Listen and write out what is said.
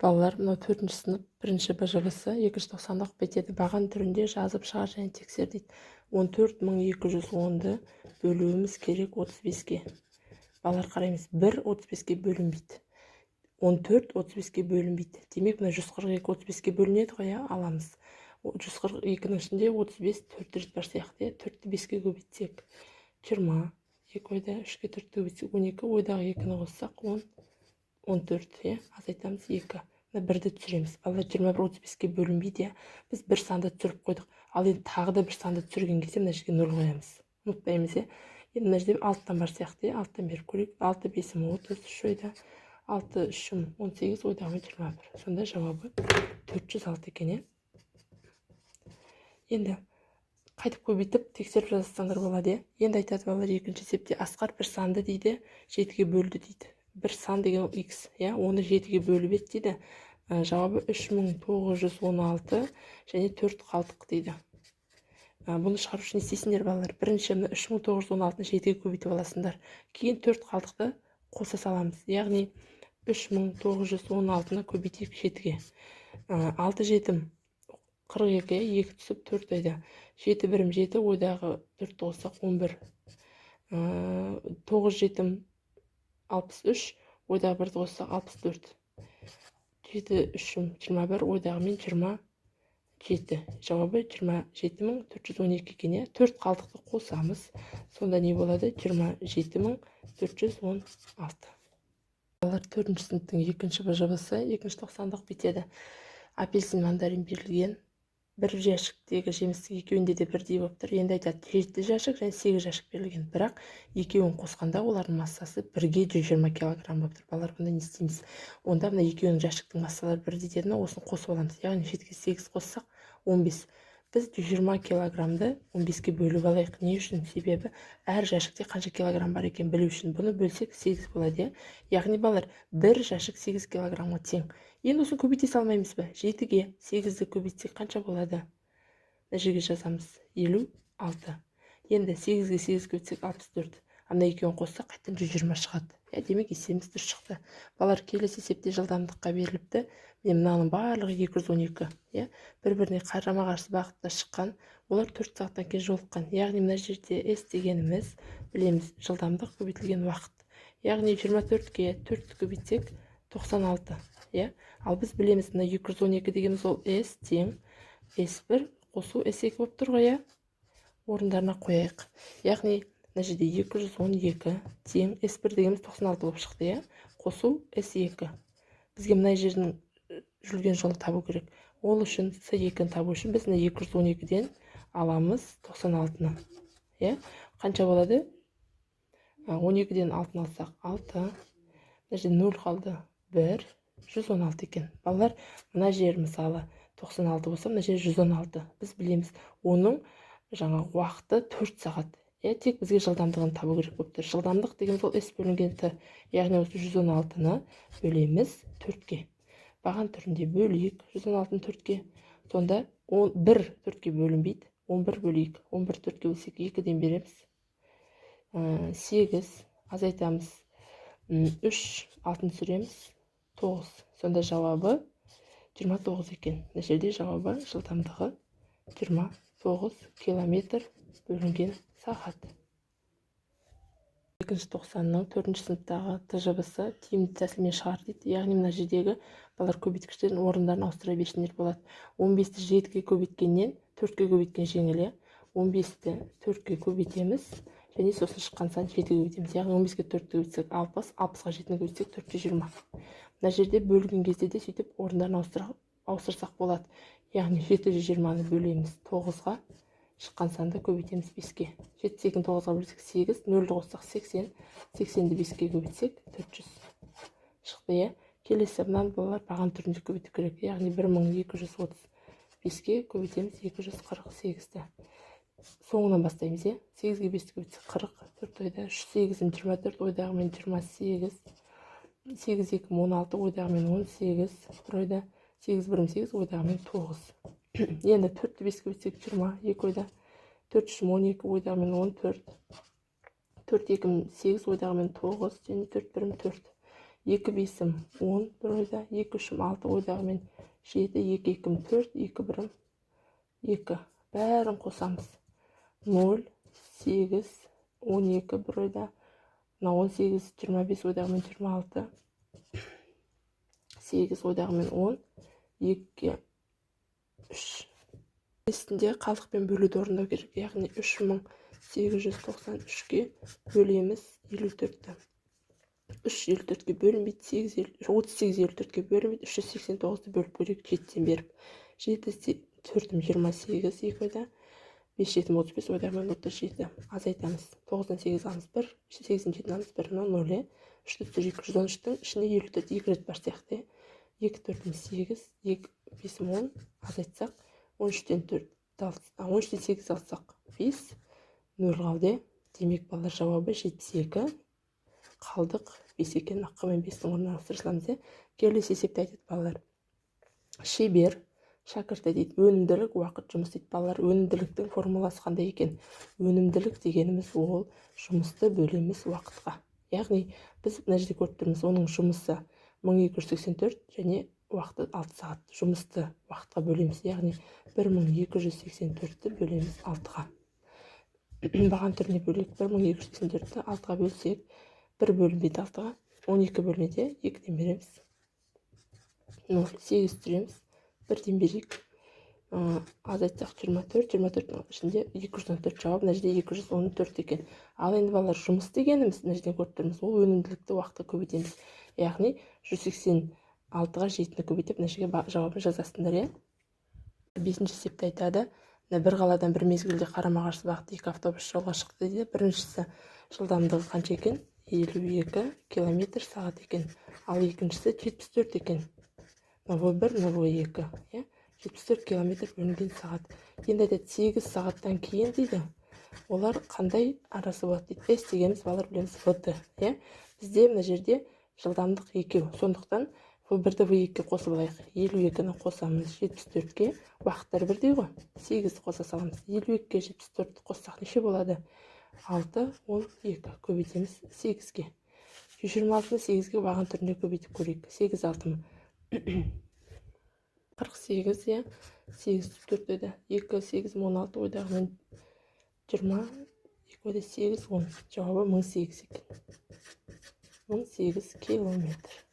Балалар, мынау 4-ші сынып 1-ші БЖВ-сы 290-ық бетеді. Баған түрінде жазып шығар және тексер дейді. 14210-ды бөлуіміз керек 35-ке. Балалар қараймыз. 1 35-ке бөлінбейді. 14 35-ке бөлінбейді. Демек, мына 142 35-ке бөлінеді ғой, аламыз. 142-нің ішінде 35 4 рет бар сияқты. 4-ті 5-ке көбейтсек 20, 2 ойда 3-ке 4-ті көбейтсек 12, ойдағы 2-ні қоссақ 10, 14, азайтамыз 2. Мына 1-ді түсіреміз. Балалар 21 35-ке бөлінбейді. Біз бір санды түсіріп қойдық. Ал енді тағы да бір санды түсірген кезде мына жерге 0 қоямыз. Ұмытпаймыз. Енді мына жерде 6-тан бар сияқты. 6-тан беріп көрейік. 6 5-ім 33 ойда. 6 3-ім 18, ойдағы 21. Сонда жауабы 406 екен. Енді қайтып көбейтіп тексеріп жазсаңдар болады. Енді айтады балалар, екінші есепте Асқар бір санды дейді 7-ге бөлді дейді. Бір сан деген x, оны 7-ге бөліп еді дейді. Жауабы 3916 және 4 қалдық дейді. Бұны шығару үшін не істейсіңдер балалар? Бірінші 3916-ны 7-ге көбейтіп аласыңдар. Кейін 4 қалдықты қоса саламыз. Яғни 3916-ны көбейтейік 7-ге. 6 7-ім 42, 2 түсіп 4 ойда. 7 1-ім 7, ойдағы 4 қоссақ 11. 9 7-ім 63, ойдағы 1 қоссақ 64. 7 3-ім 21, ойдағы мен 27. Жауабы 27412 екен. 4 қалдықты қосамыз. Сонда не болады? 27416. Балалар, 4-ші сыныптың 2-ші БЖВ-сы 290-ық бетеді. Апельсин, мандарин берілген. Бір жәшіктегі жемістің екеуінде де бірдей болып тұр. Енді айтады, 7 жәшік және 8 жәшік берілген. Бірақ екеуін қосқанда олардың массасы 1-ге 120 килограмм болып тұр. Балалар, бұнда не істейміз? Онда мына екеуінің жәшіктің массалары бірдей деді, осыны қосып аламыз. Яғни 7-ге 8 қоссақ 15. Біз 120 килограммды 15-ке бөліп алайық. Не үшін? Себебі әр жәшікте қанша килограмм бар екен білу үшін. Бұны бөлсек 8 болады. Яғни балалар, бір жәшік 8 килограммға тең. Енді осыны көбейте салмаймыз ба? 7-ге 8-ді көбейтсек қанша болады? Мына жерге жазамыз 56. Енді 8-ге 8 көбейтсек 64. Ана екеуін қоссақ қайтадан 120 шығады. Демек есебіміз дұрыс шықты. Балалар, келесі есепте жылдамдыққа беріліпті. Міне мынаның барлығы 212. Бір-біріне қарама-қарсы бағытта шыққан. Олар 4 сағаттан кейін жолыққан. Яғни мына жерде S дегеніміз білеміз жылдамдық көбейтілген уақыт. Яғни 24-ке 4 көбейтсек 96. Ал біз білеміз, мына 212 дегеніміз ол S тең S1 қосу S2 болып тұр ғой. Орындарына қояйық. Яғни мына жерде 212 тең S1 дегеніміз 96 болып шықты. Қосу S2. Бізге мына жердің жүрген жолы табу керек. Ол үшін S2-ні табу үшін біз 212-ден аламыз 96-ны. Қанша болады? 12-ден 6-ны алсақ 6. Мына жерде 0 қалды. 1. 116 екен. Балалар, мына жер мысалы 96 болса, мына жер 116. Біз білеміз, оның жаңа уақыты 4 сағат. Тек бізге жылдамдығын табу керек болып тұр. Жылдамдық деген сол S бөлінген Т. Яғни осы 116-ны бөлеміз 4-ке. Баған түрінде бөлейік 116-ны 4-ке. Сонда 1 4-ке бөлінбейді. 11 бөлейік. 11 4-ке бөлсек 2-ден береміз. 8 азайтамыз. 3 6-ны түсіреміз. 9. Сонда жауабы 29 екен. Мына жерде жауабы жылдамдығы 29 километр бөлінген сағат. 2-ші тоқсанның 4-ші сыныптағы ТЖВ-сы тиімді тәсілмен шығар дейді. Яғни мына жердегі балалар көбейткіштерін орындарын ауыстыра берсеңдер болады. 15-ті 7-ге көбейткеннен 4-ке көбейткен жеңілі. 15-ті 4-ке көбейтеміз және сосын шыққан сан 7-ге көбейтеміз. Яғни 15-ге 4-ті көбейтсек 60, 60-ға 7-ні көбейтсек 420. Мына жерде бөлген кезде де сөйтіп орындарын ауыстырсақ болады. Яғни 720-ны бөлеміз 9-ға. Шыққан санды көбейтеміз 5-ке. 7-ні 9-ға бөлсек 8, 0-ді қоссақ 80, 80-ді 5-ке көбейтсек 400. Шықты. Келесі мынаны балалар баған түрінде көбейту керек. Яғни 1235-ке көбейтеміз 248-ді. Соңынан бастаймыз. 8-ге 5-ті көбейтсек 40, 4 ойда. 8-ім 24, ойдағы мен 28. 8 2-ім 16, ойдағы мен 18. 1 ойда. 8 1-ім 8, ойдағы мен 9. Енді 4-ті 5-ке көбейтсек 20, 2 ойда. 4 3-ім 12, ойдағы мен 14. 4 2-ім 8, ойдағы мен 9, және 4 1-ім 4. 2 бесім 10 бір ойда, 2 үшім 6 ойдағымен 7, 2 екім 4, 2 бірім 2. Бәрін қосамыз. 0, 8, 12 бір ойда, 18, 25 ойдағымен 26, 8 ойдағымен 10, 2, 3. Естінде қалдықпен бөлуді орындау керек, яғни 3893-ке бөлеміз 54-ті. 3 54-ке бөлінбейді, 38 54-ке бөлінбейді, 389-ды бөліп көрейік 7-тен беріп. 7 4-ім 28 2 ойда, 5 7-ім 35 ойдағымен 37. Азайтамыз. 9-дан 8 аламыз 1, 8-ден 7 аламыз 1, 0. 3 213-тің ішінде 54 2 рет бар сияқты. 2 4-ім 8, 2 5-ім 10, азайтсақ 13-тен 8 алсақ 5, 0 қалды. Демек балалар жауабы 72. Қалдық 5 екен, аққа мен 5-тің орнына ауыстырсаламыз. Келесі есепті айтады балалар. Шебер шәкірті дейді. Өнімділік, уақыт, жұмыс дейді. Балалар, өнімділіктің формуласы қандай екен? Өнімділік дегеніміз ол жұмысты бөлеміз уақытқа. Яғни біз мына жерде көріп тұрмыз, оның жұмысы 1284 және уақыты 6 сағат. Жұмысты уақытқа бөлеміз, яғни 1284-ті бөлеміз 6-ға. Баған түріне бөлек 1284-ті 6-ға бөлсек, 1 бөлінбейді 6-ға, 12 бөлінеді, 2-ден береміз. 0, 8 түреміз, 1-ден берейік. Азайтсақ 24, 24-дің ішінде 214 жауап, мына жерде 214 екен. Ал енді балалар, жұмыс дегеніміз, мына жерден көріп тұрмыз, ол өнімділікті уақытқа көбейтеміз. Яғни 186-ға 7-ні көбейтіп, мына жерге жауабын жазасыңдар. 5-ші есепті айтады. Бір қаладан бір мезгілде қарама-қарсы бағытта 2 автобус жолға шықты дейді. Біріншісі жылдамдығы қанша екен? 52 км сағат екен. Ал екіншісі 74 екен. 0,1, 0,2. 74 км бөлінген сағат. Енді айтады 8 сағаттан кейін дейді. Олар қандай арасы болады дейді. S дегеніміз балалар білеміз VT. Бізде мына жерде жылдамдық 2. Сондықтан V1-ді V2-ке қосып алайық. 52-ні қосамыз 74-ке. Уақыттар бірдей ғой. 8 қоса саламыз. 52-ке 74-ті қоссақ неше болады? 6, 12. Көбейтеміз 8-ге. 126-ны 8-ге баған түрінде көбейтіп көрейік. 8 6-м 48, 8 4 еді. 2 8 16 ойдағымен 20, 2 ойда 8 10. Жауабы 1008 екен. 1008 километр.